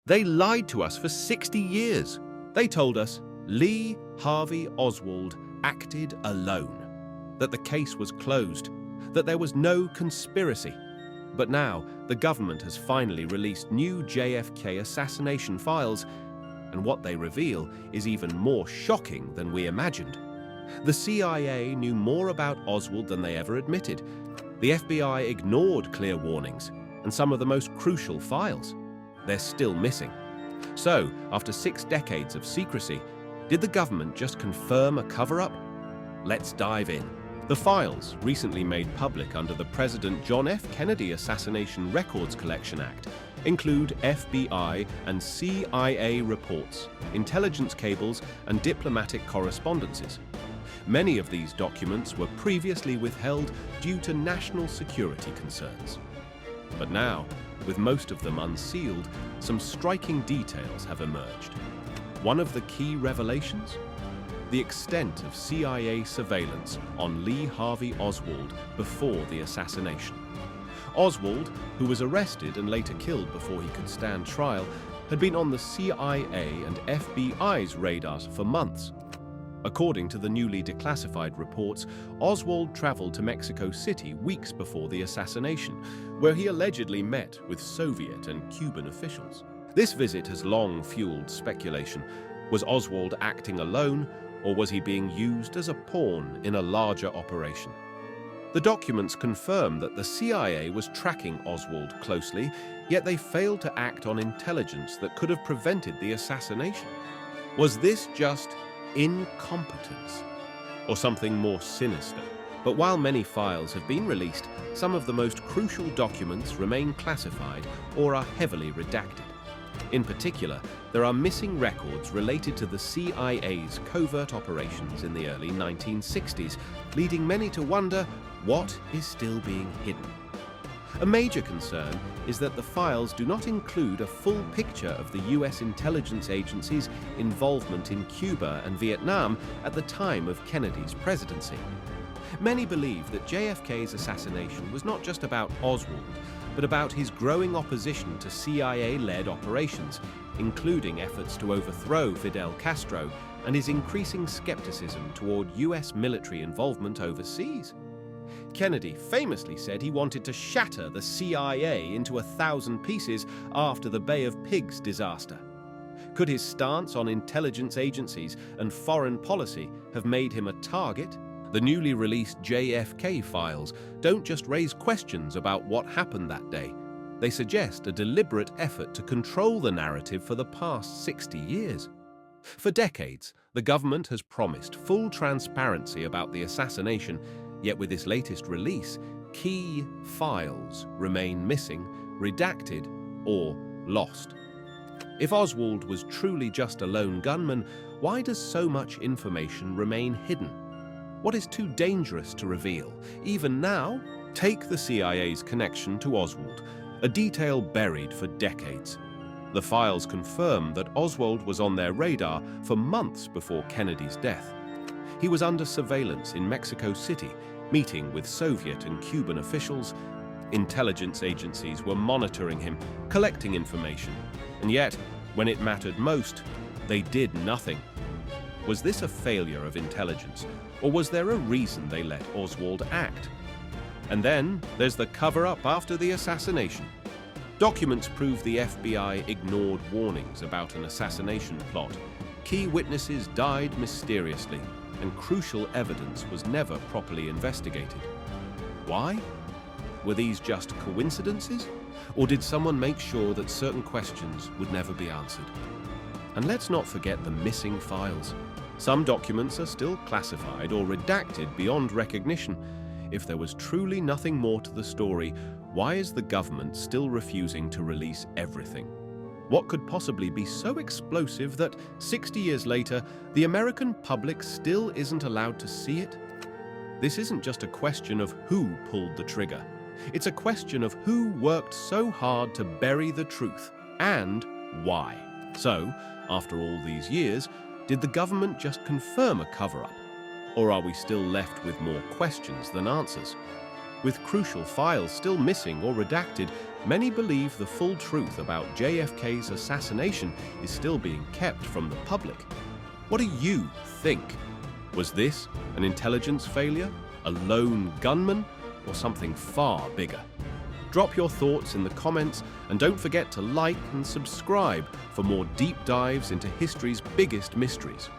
They lied to us for 60 years. They told us Lee Harvey Oswald acted alone, that the case was closed, that there was no conspiracy. But now, the government has finally released new JFK assassination files, and what they reveal is even more shocking than we imagined. The CIA knew more about Oswald than they ever admitted. The FBI ignored clear warnings, and some of the most crucial files. They're still missing. So, after 6 decades of secrecy, did the government just confirm a cover-up? Let's dive in. The files, recently made public under the President John F. Kennedy Assassination Records Collection Act, include FBI and CIA reports, intelligence cables, and diplomatic correspondences. Many of these documents were previously withheld due to national security concerns. But now, with most of them unsealed, some striking details have emerged. One of the key revelations? The extent of CIA surveillance on Lee Harvey Oswald before the assassination. Oswald, who was arrested and later killed before he could stand trial, had been on the CIA and FBI's radars for months. According to the newly declassified reports, Oswald traveled to Mexico City weeks before the assassination, where he allegedly met with Soviet and Cuban officials. This visit has long fueled speculation. Was Oswald acting alone, or was he being used as a pawn in a larger operation? The documents confirm that the CIA was tracking Oswald closely, yet they failed to act on intelligence that could have prevented the assassination. Was this just incompetence, or something more sinister? But while many files have been released, some of the most crucial documents remain classified or are heavily redacted. In particular, there are missing records related to the CIA's covert operations in the early 1960s, leading many to wonder what is still being hidden. A major concern is that the files do not include a full picture of the US intelligence agency's involvement in Cuba and Vietnam at the time of Kennedy's presidency. Many believe that JFK's assassination was not just about Oswald, but about his growing opposition to CIA-led operations, including efforts to overthrow Fidel Castro and his increasing skepticism toward US military involvement overseas. Kennedy famously said he wanted to shatter the CIA into 1,000 pieces after the Bay of Pigs disaster. Could his stance on intelligence agencies and foreign policy have made him a target? The newly released JFK files don't just raise questions about what happened that day. They suggest a deliberate effort to control the narrative for the past 60 years. For decades, the government has promised full transparency about the assassination, yet with this latest release, key files remain missing, redacted, or lost. If Oswald was truly just a lone gunman, why does so much information remain hidden? What is too dangerous to reveal? Even now, take the CIA's connection to Oswald, a detail buried for decades. The files confirm that Oswald was on their radar for months before Kennedy's death. He was under surveillance in Mexico City, meeting with Soviet and Cuban officials. Intelligence agencies were monitoring him, collecting information, and yet, when it mattered most, they did nothing. Was this a failure of intelligence, or was there a reason they let Oswald act? And then there's the cover-up after the assassination. Documents prove the FBI ignored warnings about an assassination plot. Key witnesses died mysteriously, and crucial evidence was never properly investigated. Why? Were these just coincidences? Or did someone make sure that certain questions would never be answered? And let's not forget the missing files. Some documents are still classified or redacted beyond recognition. If there was truly nothing more to the story, why is the government still refusing to release everything? What could possibly be so explosive that 60 years later, the American public still isn't allowed to see it? This isn't just a question of who pulled the trigger. It's a question of who worked so hard to bury the truth, and why. So, after all these years, did the government just confirm a cover-up? Or are we still left with more questions than answers? With crucial files still missing or redacted, many believe the full truth about JFK's assassination is still being kept from the public. What do you think? Was this an intelligence failure, a lone gunman, or something far bigger? Drop your thoughts in the comments and don't forget to like and subscribe for more deep dives into history's biggest mysteries.